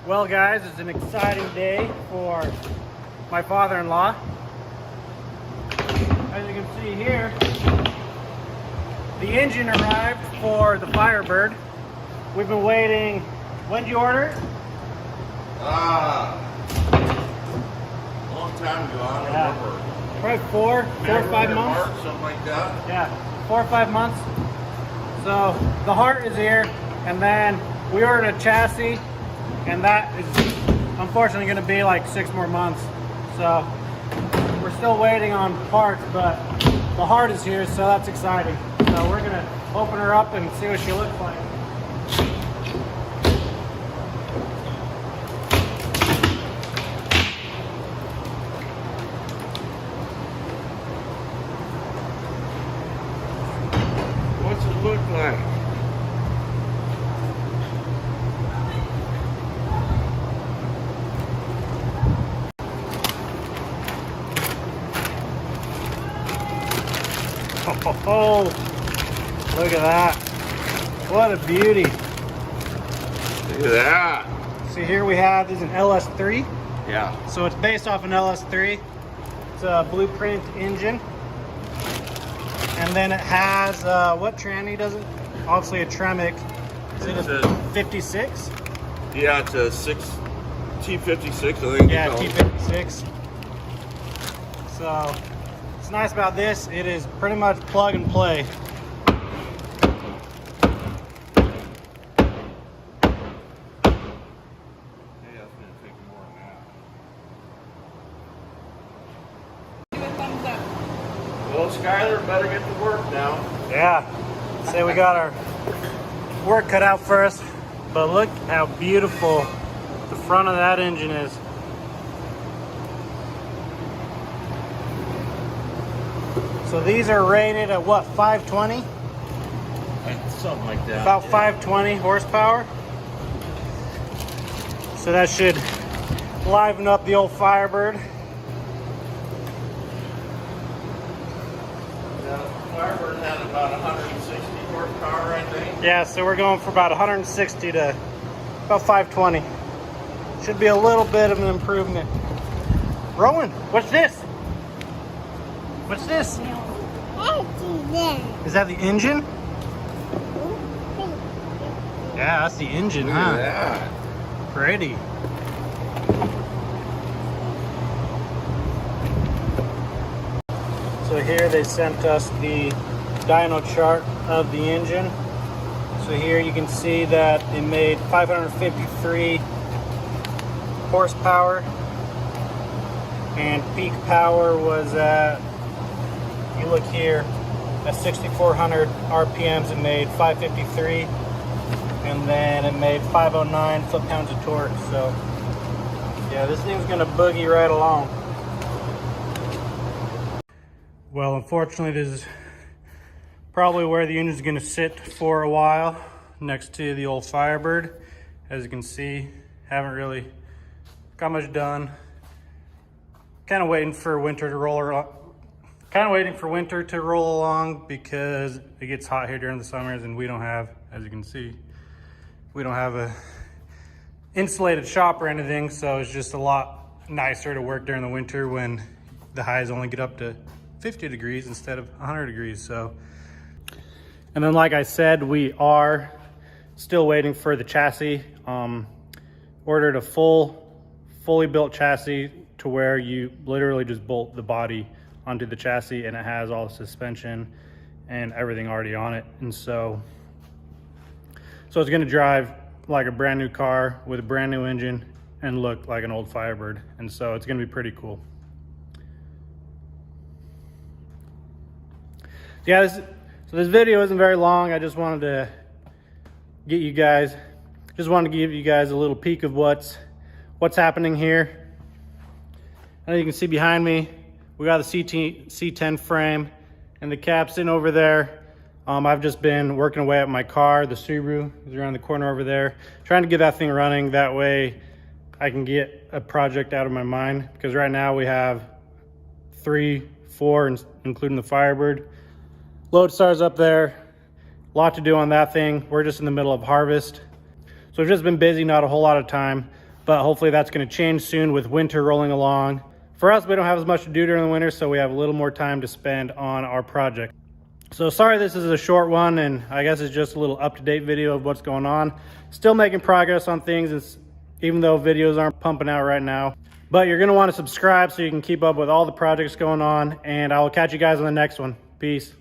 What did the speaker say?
Well guys, it's an exciting day for my father-in-law. As you can see here, the engine arrived for the Firebird. We've been waiting. When did you order it? Long time ago, I don't remember. Probably four or 5 months. March, something like that. Yeah, 4 or 5 months. So the heart is here, and then we ordered a chassis, and that is unfortunately going to be like 6 more months. So we're still waiting on parts, but the heart is here, so that's exciting. So we're going to open her up and see what she looks like. What's it look like? Oh, look at that. What a beauty. Look at that. See, here we have, this is an LS3. Yeah. So it's based off an LS3. It's a blueprint engine. And then it has, what tranny does it? Obviously a Tremec. Is it a 56? Yeah, it's a T56, I think. Yeah, T56. So, what's nice about this, it is pretty much plug and play. Well, Skylar better get to work now. Yeah, say we got our work cut out for us, but look how beautiful the front of that engine is. So these are rated at what, 520? Something like that. About 520 horsepower. So that should liven up the old Firebird. Firebird had about 160 horsepower, I think. Yeah, so we're going for about 160 to about 520. Should be a little bit of an improvement. Rowan, what's this? What's this? Is that the engine? Yeah, that's the engine, Look huh? at that. Pretty. So here they sent us the dyno chart of the engine. So here you can see that it made 553 horsepower and peak power was at, you look here, at 6,400 RPMs it made 553, and then it made 509 foot-pounds of torque. So yeah, this thing's gonna boogie right along. Well, unfortunately, this is probably where the engine's gonna sit for a while, next to the old Firebird. As you can see, haven't really got much done. Kind of waiting for winter to roll along because it gets hot here during the summers, and we don't have, as you can see, we don't have a insulated shop or anything, so it's just a lot nicer to work during the winter when the highs only get up to 50 degrees instead of 100 degrees. So, and then like I said, we are still waiting for the chassis. Ordered a fully built chassis to where you literally just bolt the body onto the chassis, and it has all the suspension and everything already on it. And so it's gonna drive like a brand new car with a brand new engine and look like an old Firebird. And so it's gonna be pretty cool. Yeah, so this video isn't very long. I just wanted to give you guys a little peek of what's happening here. And you can see behind me, we got the C10 frame and the cap sitting over there. I've just been working away at my car. The Subaru is around the corner over there, trying to get that thing running. That way I can get a project out of my mind, because right now we have 3, 4, including the Firebird. Lodestar's up there, a lot to do on that thing. We're just in the middle of harvest. So we've just been busy, not a whole lot of time. but hopefully that's going to change soon with winter rolling along. For us, we don't have as much to do during the winter, so we have a little more time to spend on our project. So sorry this is a short one, and I guess it's just a little up-to-date video of what's going on. Still making progress on things, even though videos aren't pumping out right now. But you're going to want to subscribe so you can keep up with all the projects going on, and I will catch you guys on the next one. Peace.